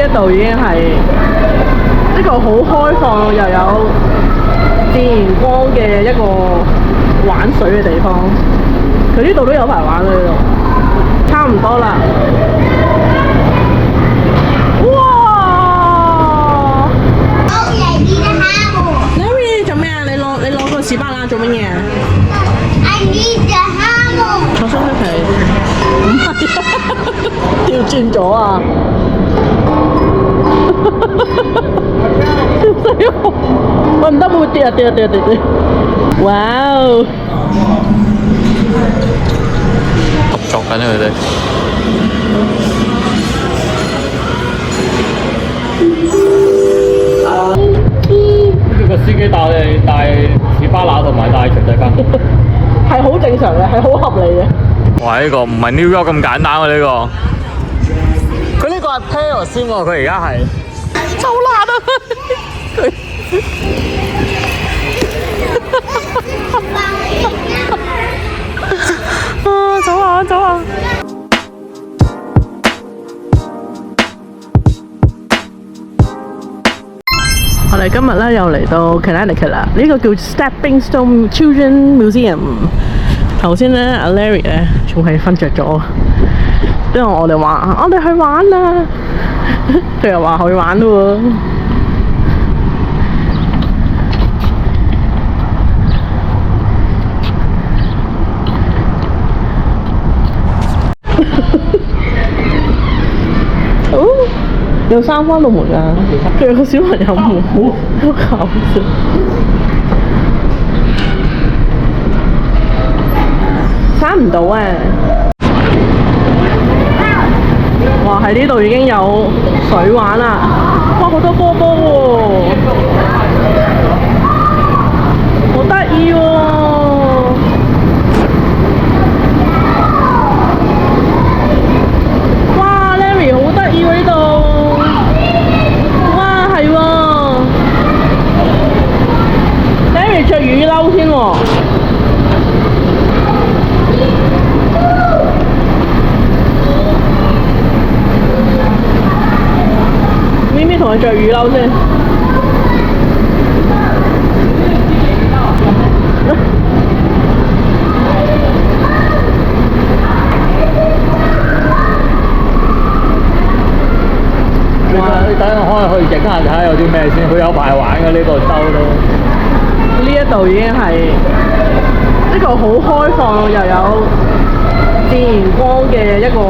一度已經係一個好開放又有自然光嘅一個玩水嘅地方。佢呢度都有排玩啦，呢度差唔多啦。哇 ！Larry 做咩啊？你攞個士巴拿做乜嘢啊？ I need the hammer。我想睇，唔係調轉咗啊！笑死我！我唔得，會跌啊跌啊跌啊跌啊！哇哦！合作緊佢哋。呢個司機帶士巴拿同埋帶長仔翻，係好正常嘅，係好合理嘅。哇！呢個唔係 New York 咁簡單喎，呢個。佢呢個係 Paris 先喎，佢而家係。臭辣啊！佢。啊！走啊走啊！我哋今日咧又嚟到 Connecticut 啦，呢個叫 Stepping Stone Children Museum。頭先咧阿 Larry 咧仲係瞓着咗，因為我哋話我哋去玩啦，佢又話去玩咯喎。哦，有閂翻到門㗎，佢有個小朋友門，好搞笑。閂唔到啊！哇，喺呢度已經有水玩啦，哇，好多波波喎，好得意喎！好得意喎呢度，哇係喎 ，Larry 着雨褸先喎，咪咪同佢着雨褸先。你等我可以去影下睇下有啲咩先，佢有排玩嘅呢個州都。呢一度已經係一個好開放又有自然光嘅一個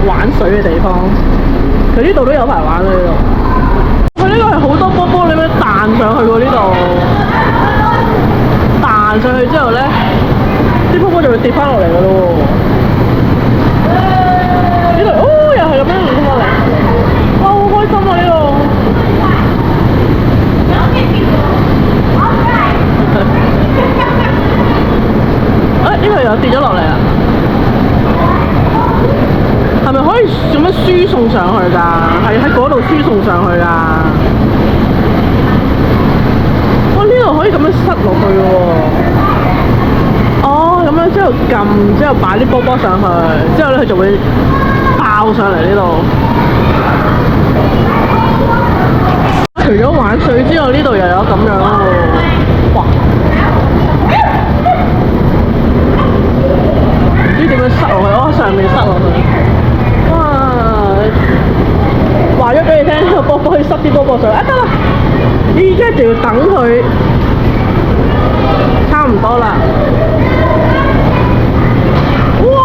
玩水嘅地方。佢呢度都有排玩啦，呢度。佢呢個係好多波波，你咪彈上去喎呢度。彈上去之後咧，啲波波就會跌翻落嚟㗎咯喎。呢度哦，又係咁樣跌翻落嚟。哇！好開心啊呢度。呢度又跌咗落嚟啦。係咪可以咁樣輸送上去㗎？係喺嗰度輸送上去㗎。哇！呢度可以咁樣塞落去喎。哦，咁樣之後撳，之後擺啲波波上去，之後咧佢就會爆上嚟呢度。除咗玩水之外，呢度又有咁樣喎。哇！唔知點樣塞落去，哦，上面塞落去。哇！話咗俾你聽，呢個波波可以塞啲波波上去，啊得啦！依家就要等佢，差唔多啦。哇！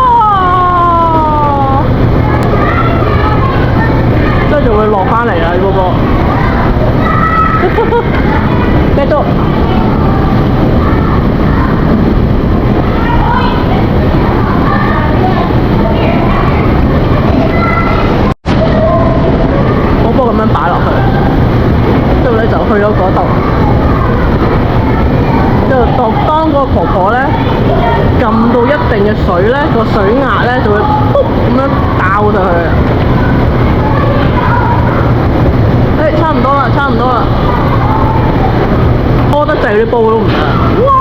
之後就會落翻嚟啦，啲波波。繼續。波波咁樣擺落去，之後咧就去咗嗰度。之後當個婆婆咧撳到一定嘅水咧，個水壓咧就會卜咁樣爆上去。差唔多啦，差唔多啦。多得滯啲煲都唔得。哇！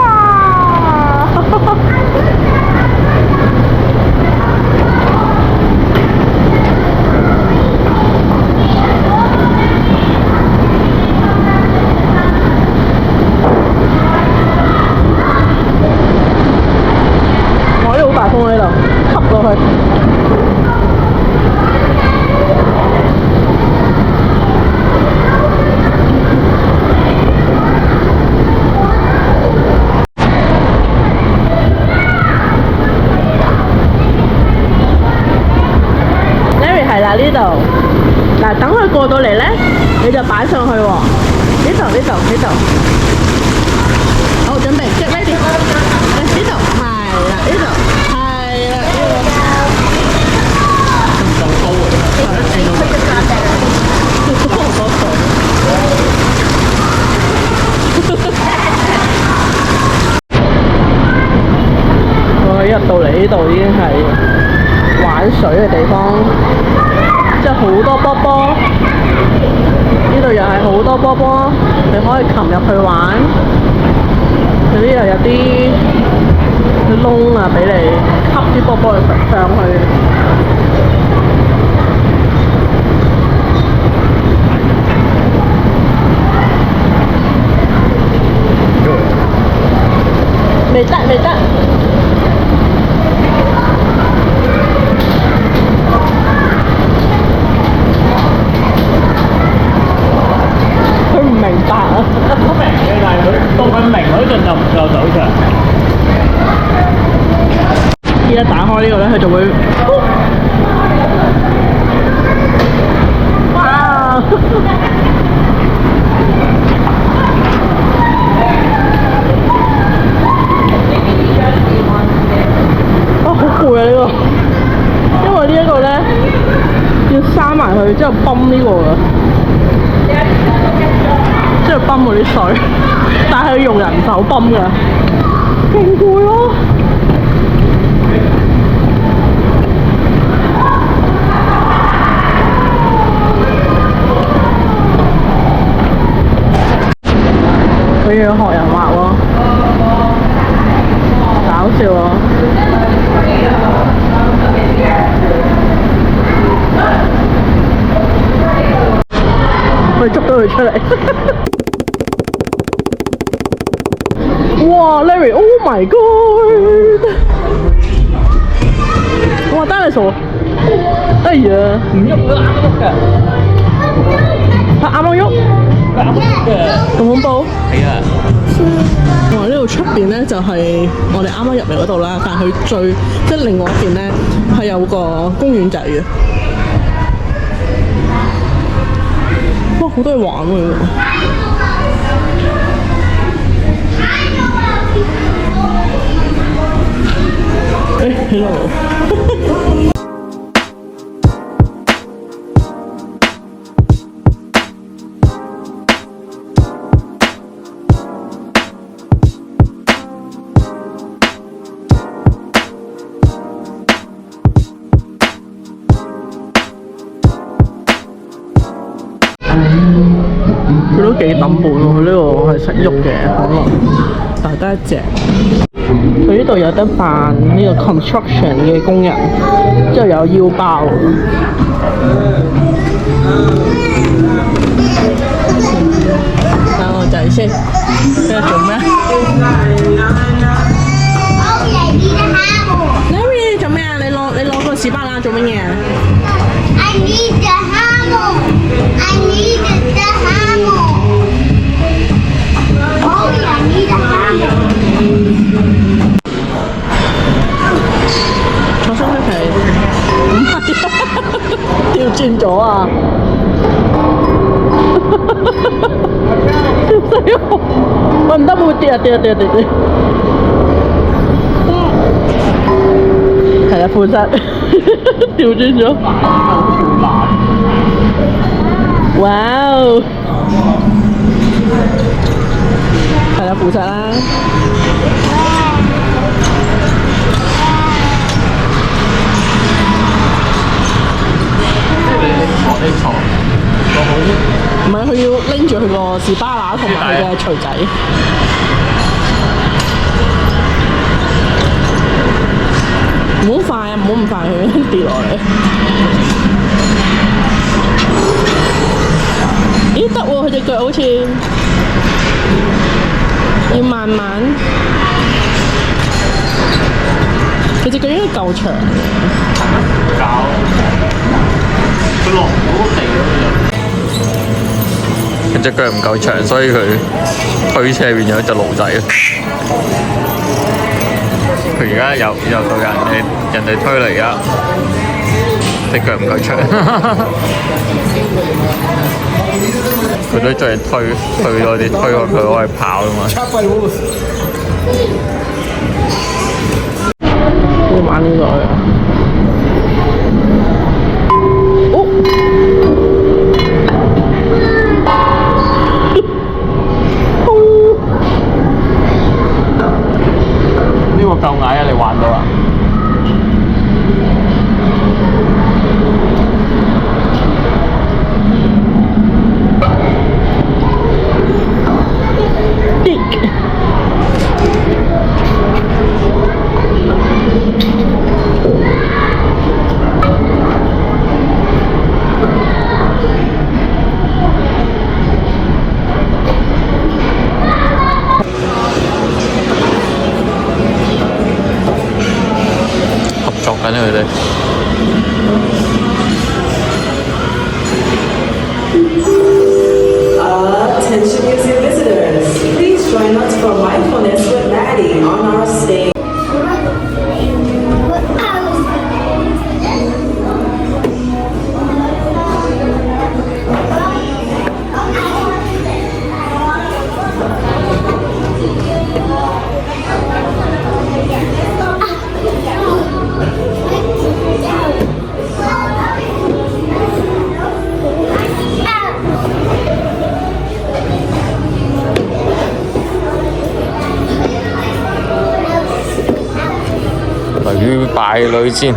嗱，等佢過到嚟咧，你就擺上去喎。呢度。好，準備 get ready。呢度係啦，呢度係啦，呢我一入到嚟呢度已經係玩水嘅地方，即係好多波波。呢度又係好多波波，你可以擒入去玩。嗰啲又有啲窿啊，俾你吸啲波波上去。未得。佢唔明白啊！都明嘅，但係佢到佢明嗰陣就唔夠走場。依家打開呢個咧，佢就會，哇！好攰啊呢個，因為呢一個咧要閂埋佢，之後泵呢個㗎。即係泵嗰啲水，但係要用人手泵㗎，勁攰咯。佢要學人畫喎，搞笑喎。佢捉到佢出嚟。哇 ，Larry，Oh my God！ 哇，單你傻！哎呀，唔喐都啱喐㗎。佢啱啱喐，咁恐怖！係啊。哇！呢度出邊咧就係我哋啱啱入嚟嗰度啦，但係佢即係另外一邊咧係有個公園仔嘅。哇！好多嘢玩喎！hello。佢都幾抌本喎，佢呢個係識喐嘅可能，但係得一隻。佢呢度有得扮呢個 construction 嘅工人，之後有腰包。等我仔先，你喺度做咩 ？Larry 你做咩啊？你攞個士巴拿做乜嘢I need the hammer. I need the hammer. Oh, I need a hammer. 坐上去係唔係調轉咗啊！笑死我！我唔得，會跌啊！係啊，負責調轉咗。哇哦！係啦，負責啦。唔係，佢要拎住佢個士巴拿同埋佢嘅錘仔。唔好快啊！唔好咁快，佢跌落嚟。咦，得喎！佢隻腳好似要慢慢。佢隻腳應該夠長。佢落唔到地嗰度。佢隻腳唔夠長，所以佢推車變咗隻驢仔。佢而家又到人哋推嚟，而家隻腳唔夠長。都仲係推多啲，推過佢可以跑啊嘛。要玩呢個啊！哦，呢個夠矮啊！你玩到啊？合作緊佢哋。Attention museum visitors, please join us for mindfulness with Maddie on our stage.女敗女戰。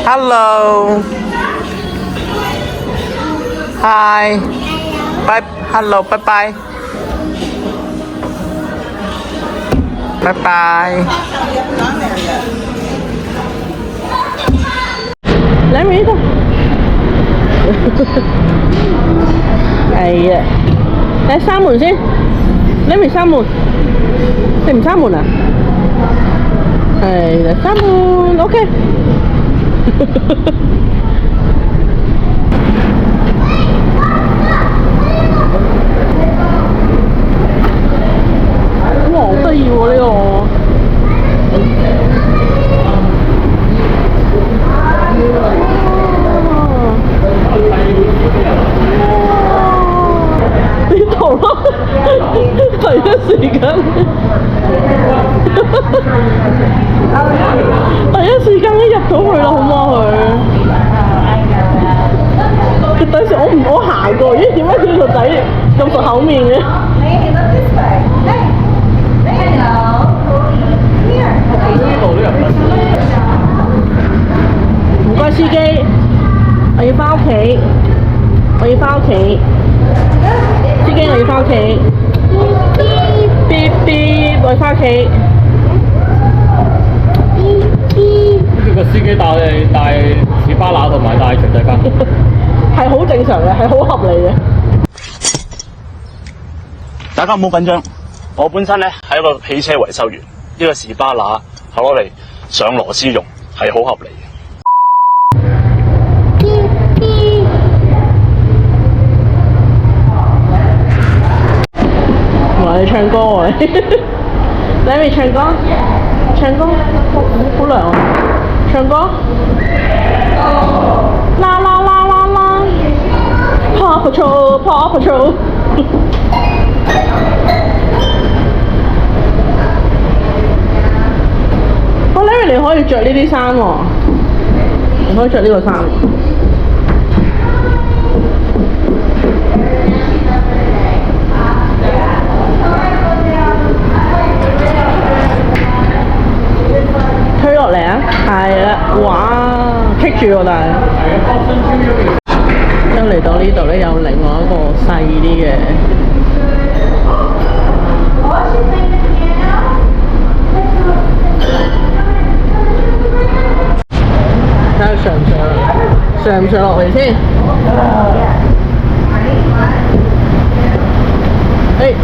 Hello， Hi， 拜 ，Hello， 拜拜，拜拜。嚟咪呢度。係啊。你閂門先，你未閂門，你唔閂門啊？係啦，閂門 ，OK。哇，好得意喎呢個！呢度咯，第一時間，第一時間已經入到去啦，好唔好佢？第時我行過，咦？點解佢個仔咁熟口面嘅？唔該司機，我要返屋企，我要返屋企。司機，我要返屋企。嗶嗶，我要返屋企。跟住個司機帶士巴拿同埋帶長仔翻，係好正常嘅，係好合理嘅。大家唔好緊張，我本身咧係一個汽車維修員，呢個士巴拿係攞嚟上螺絲用，係好合理嘅。你唱歌喎，你咪唱歌，唱歌好涼啊！唱歌，啦啦啦啦啦 ，Paw Patrol，Paw Patrol。Larry 你可以着呢啲衫喎，你可以着呢個衫。推落嚟啊！係啦，哇，棘住喎，但係。咁嚟到呢度咧，有另外一個細啲嘅。睇下上唔上落嚟先。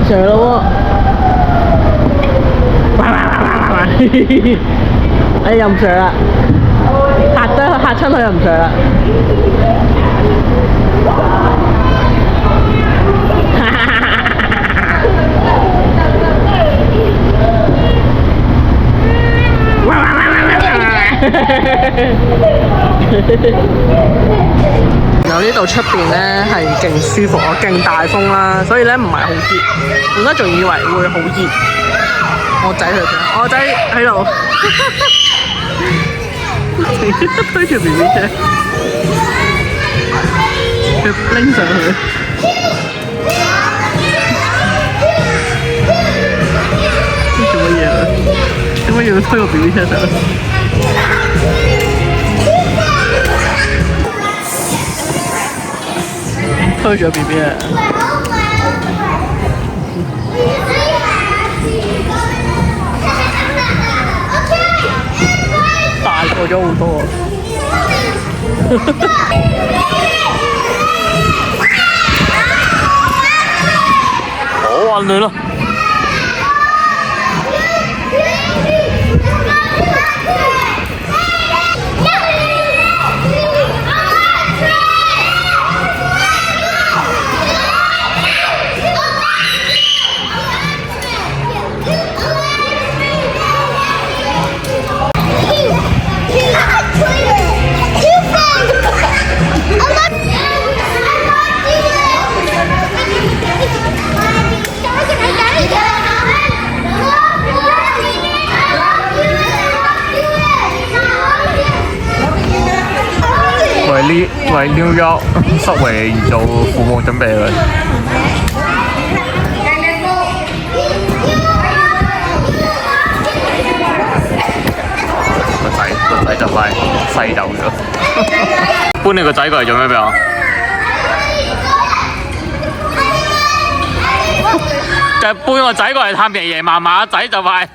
上咯喎！又唔上啦，嚇親佢又唔上啦。然後呢度出邊咧係勁舒服啊，勁大風啦，所以咧唔係好熱。我而家仲以為會好熱。我仔去邊？我仔喺度推住 BB 車，佢拎上去。做乜嘢啊？點解要推個 BB 車上去？推咗 BB 啊！大個咗好多啊！好混亂咯〜為 New York Subway 而做父母準備啦。個仔就快西走咗。搬你個仔過嚟做咩俾我？就係搬個仔過嚟探爺爺嫲嫲，仔就快。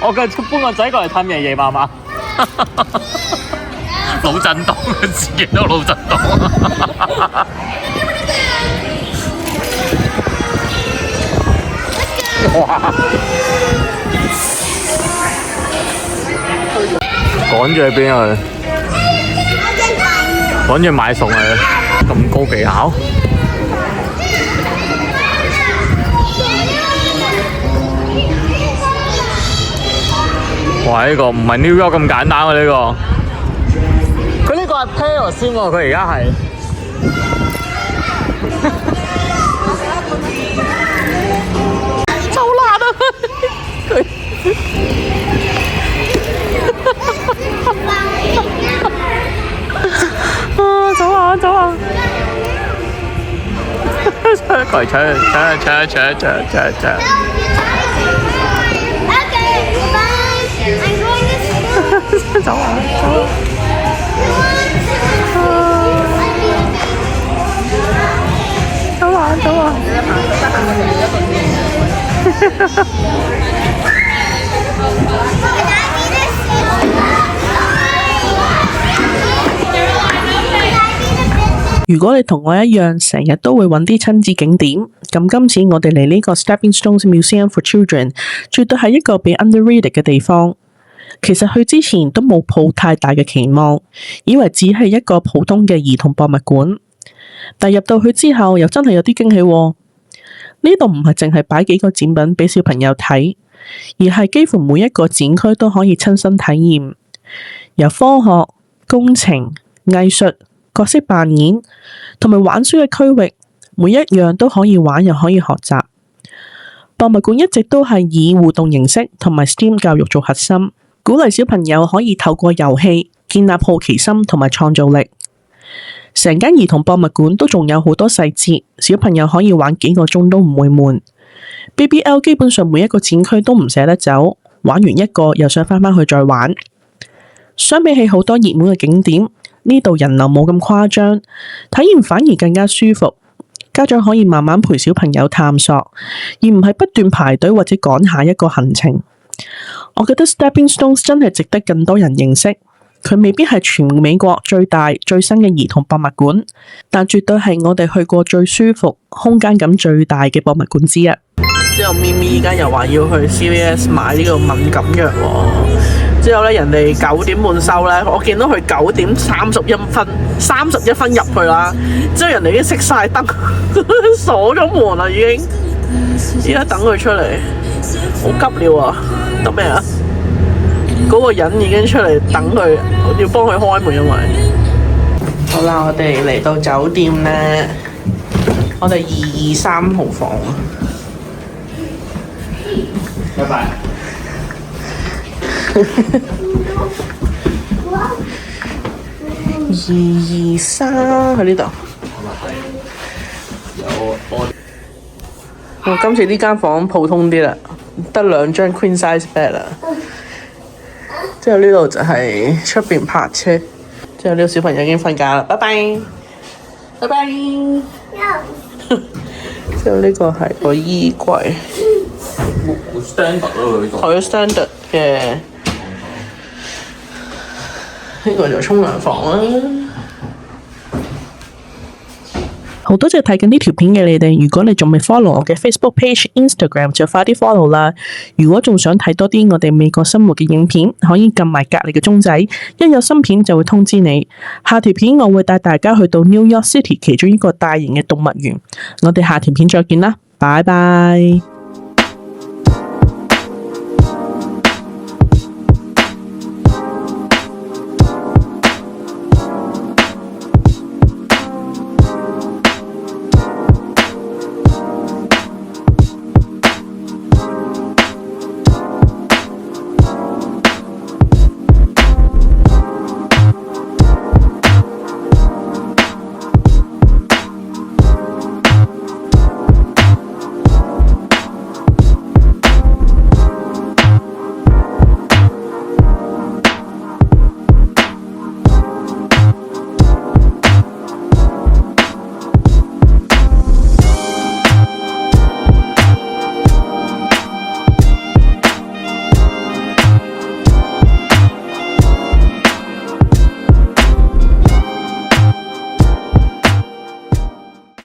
我繼續搬個仔過嚟探爺爺嫲嫲。腦震盪，自己都腦震盪。哇！趕住去邊啊？趕住買餸啊！咁高技巧。哇！呢個唔係 New York 咁簡單啊！呢個。佢呢個係 Paris 先喎，佢而家係走爛啊！佢走啊走啊！過嚟搶！走啊！走啊！如果你同我一樣，成日都會揾啲親子景點，咁今次我哋嚟呢個 Stepping Stones Museum for Children， 絕對係一個被 underrated 嘅地方。其實去之前都冇抱太大嘅期望，以為只係一個普通嘅兒童博物館。但入到去之後，又真係有啲驚喜喎。呢度唔係淨係擺幾個展品俾小朋友睇，而係幾乎每一個展區都可以親身體驗，由科學、工程、藝術、角色扮演同埋玩書嘅區域，每一樣都可以玩又可以學習。博物館一直都係以互動形式同埋 STEAM 教育做核心，鼓勵小朋友可以透過遊戲建立好奇心同埋創造力。成間兒童博物館都仲有好多細節，小朋友可以玩幾個鐘都唔會悶。BBL 基本上每一個展區都唔捨得走，玩完一個又想返去再玩。相比起好多熱門嘅景點，呢度人流冇咁誇張，體驗反而更加舒服。家長可以慢慢陪小朋友探索，而唔係不斷排隊或者趕下一個行程。我覺得 Stepping Stones 真係值得更多人認識。佢未必係全美國最大最新嘅兒童博物館，但絕對係我哋去過最舒服、空間感最大嘅博物館之一。之後咪咪而家又話要去 CVS 買呢個敏感藥喎。之後咧，人哋9點半收咧，我見到佢9點31分入去啦。之後人哋已經熄晒燈，鎖咗門啦已經。而家等佢出嚟，好急了啊！得咩啊？嗰個人已經出嚟等佢，要幫佢開門，因為好啦，我哋嚟到酒店咧，我哋223號房。拜拜。 223喺呢度。我今次呢間房普通啲啦，得2張 queen size bed 啦。之後呢度就係出邊泊車。之後呢個小朋友已經瞓覺啦，拜拜，拜拜。之後呢個係個衣櫃，好 standard 咯，呢個。好 standard 嘅。呢個就沖涼房啦。好多謝睇緊呢條片嘅你哋，如果你仲未 follow 我嘅 Facebook page、Instagram 就快啲 follow 啦。如果仲想睇多啲我哋美國生活嘅影片，可以撳埋隔離嘅鐘仔，一有新片就會通知你。下條片我會帶大家去到 New York City 其中一個大型嘅動物園。我哋下條片再見啦，拜拜。